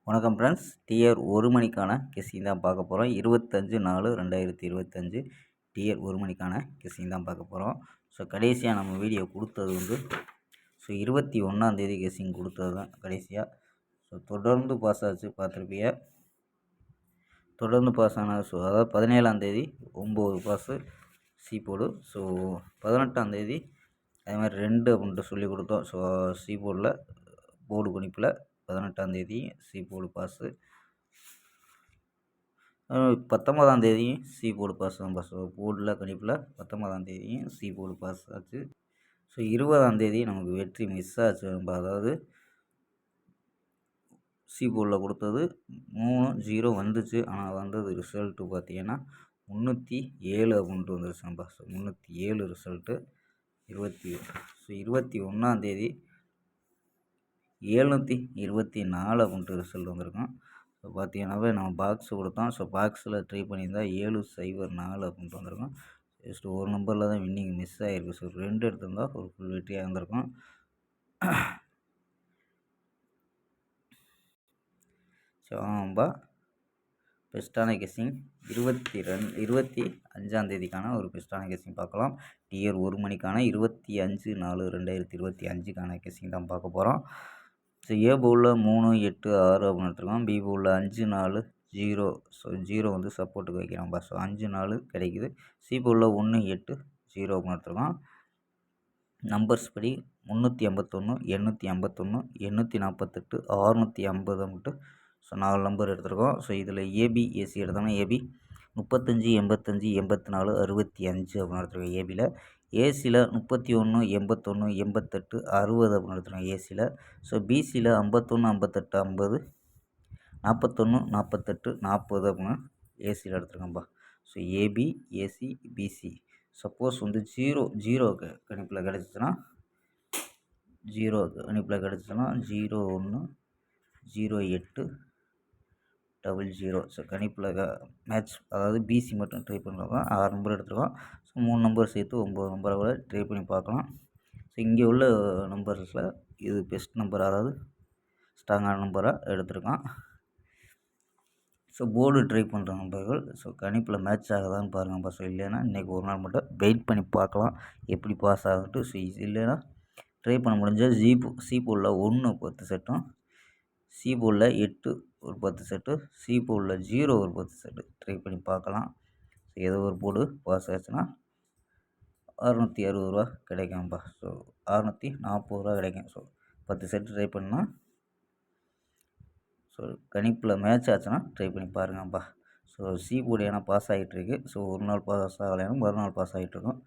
வணக்கம் friends, TR 1 மணிக்கான guessing தான் பார்க்க போகிறோம். 25/4/2025 டிஆர் 1 மணிக்கான கெஸ்ஸிங் தான் பார்க்க போகிறோம். ஸோ கடைசியாக நம்ம வீடியோ கொடுத்தது வந்து 21ஆம் தேதி கெஸ்ஸிங் கொடுத்தது தான் கடைசியாக. ஸோ தொடர்ந்து பாஸ் ஆச்சு, பார்த்துருப்பீங்க. தொடர்ந்து பாஸ் ஆனால் அதாவது 17ஆம் தேதி 9 பாஸு சி போர்டு. ஸோ 18ஆம் தேதி அதே மாதிரி 2 அப்படின்ட்டு சொல்லி கொடுத்தோம். ஸோ சி போர்டில் போர்டு கணிப்பில் 18ஆம் தேதி சி போர்டு பாஸு. 19ஆம் தேதியும் சி போர்டு பாஸ் தான். பாஸ் போர்டில் கணிப்பில் 19ஆம் தேதியும் சி போர்டு பாஸ் ஆச்சு. ஸோ 20ஆம் தேதி நமக்கு வெற்றி மிஸ் ஆச்சு. அதாவது சி போர்டில் கொடுத்தது 3-0 வந்துச்சு. ஆனால் வந்தது ரிசல்ட்டு பார்த்தீங்கன்னா 307 அப்படின்ட்டு வந்துருச்சு. நம்ம 307 ரிசல்ட்டு. 21ஆம் தேதி 724 அப்படின்ட்டு ரிசல்ட் வந்திருக்கும். ஸோ பார்த்தீங்கன்னாவே நம்ம பாக்ஸ் கொடுத்தோம். ஸோ பாக்ஸில் ட்ரை பண்ணியிருந்தால் 704 அப்படின்ட்டு வந்திருக்கும். ஜஸ்ட் ஒரு நம்பரில் தான் வின்னிங் மிஸ் ஆகிருக்கு. ஸோ 2 எடுத்திருந்தால் ஒரு ஃபுல் வெற்றியாக இருந்திருக்கும். ஸோ ஆமாம்பா, பெஸ்ட்டான கெஸ்ஸிங் 25ஆம் தேதிக்கான ஒரு பெஸ்ட்டான கெஸ்ஸிங் பார்க்கலாம். டிஆர் 1 மணிக்கான 25/4/2025க்கான கெஸ்ஸிங் தான் பார்க்க போகிறோம். ஸோ ஏ பவுலில் 3, 8, 6 அப்படின்னு எடுத்துருக்கோம். பி பவுலில் 5, 4, 0. ஸோ 0 வந்து சப்போர்ட்டுக்கு வைக்கிறோம்ப்பா. ஸோ 5, 4 கிடைக்குது. சி பவுலில் 1, 8, 0 அப்படின்னு எடுத்துருக்கோம். நம்பர்ஸ் படி 351, 851, 848, 650 அப்படின்ட்டு ஸோ 4 நம்பர் எடுத்துருக்கோம். ஸோ இதில் ஏபி ஏசி எடுத்தோம்னா ஏபி 35, 85, 84, 65 அப்படின்னு எடுத்துருக்கோம் ஏபியில். ஏசியில் 31, 81, 88, 60 அப்படின்னு எடுத்துருக்கோம் ஏசியில். ஸோ பிசியில் 51, 58, 50, 41, 48, 40 அப்படின்னு ஏசியில் எடுத்துருக்கோம்ப்பா. So AB, AC, BC. Suppose வந்து 0 கணிப்பில் கிடச்சிச்சின்னா 01, 08, 00. ஸோ கணிப்பில் மேட்ச் அதாவது பிசி மட்டும் ட்ரை பண்ணுறோம். 6 நம்பர் எடுத்துருக்கோம். ஸோ 3 நம்பர் சேர்த்து 9 நம்பரை கூட ட்ரை பண்ணி பார்க்கலாம். ஸோ இங்கே உள்ள நம்பர்ஸில் இது பெஸ்ட் நம்பர், அதாவது ஸ்ட்ராங்கான நம்பராக எடுத்திருக்கோம். ஸோ போர்டு ட்ரை பண்ணுற நம்பர்கள் ஸோ கணிப்பில் மேட்ச் ஆகுதான்னு பாருங்கப்பா. ஸோ இல்லைன்னா இன்றைக்கி ஒரு நாள் மட்டும் வெயிட் பண்ணி பார்க்கலாம் எப்படி பாஸ் ஆகுன்ட்டு. ஸோ இல்லைன்னா ட்ரை பண்ண முடிஞ்சால் சி போர்டில் 1 10 செட்டும், சி போர்டில் 8 ஒரு 10 செட்டு, சி போர்டில் 0 ஒரு 10 செட்டு ட்ரை பண்ணி பார்க்கலாம். ஸோ ஏதோ ஒரு போர்டு பாஸ் ஆச்சுன்னா 660 ரூபா கிடைக்கும்ப்பா. ஸோ 640 ரூபா கிடைக்கும். ஸோ 10 செட்டு ட்ரை பண்ணால் ஸோ கணிப்பில் மேட்ச் ஆச்சுன்னா ட்ரை பண்ணி பாருங்கப்பா. ஸோ சி போர்டு ஏன்னா பாஸ் ஆகிட்டுருக்கு. ஸோ ஒரு நாள் பாஸ் ஆகலைன்னா மறுநாள் பாஸ் ஆகிட்டுருக்கும்.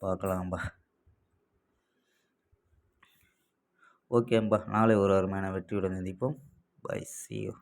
பார்க்கலாம்பா. ஓகேம்பா, நாளை ஒரு அருமையான வெற்றியுடன் சந்திப்போம். Bye, see you.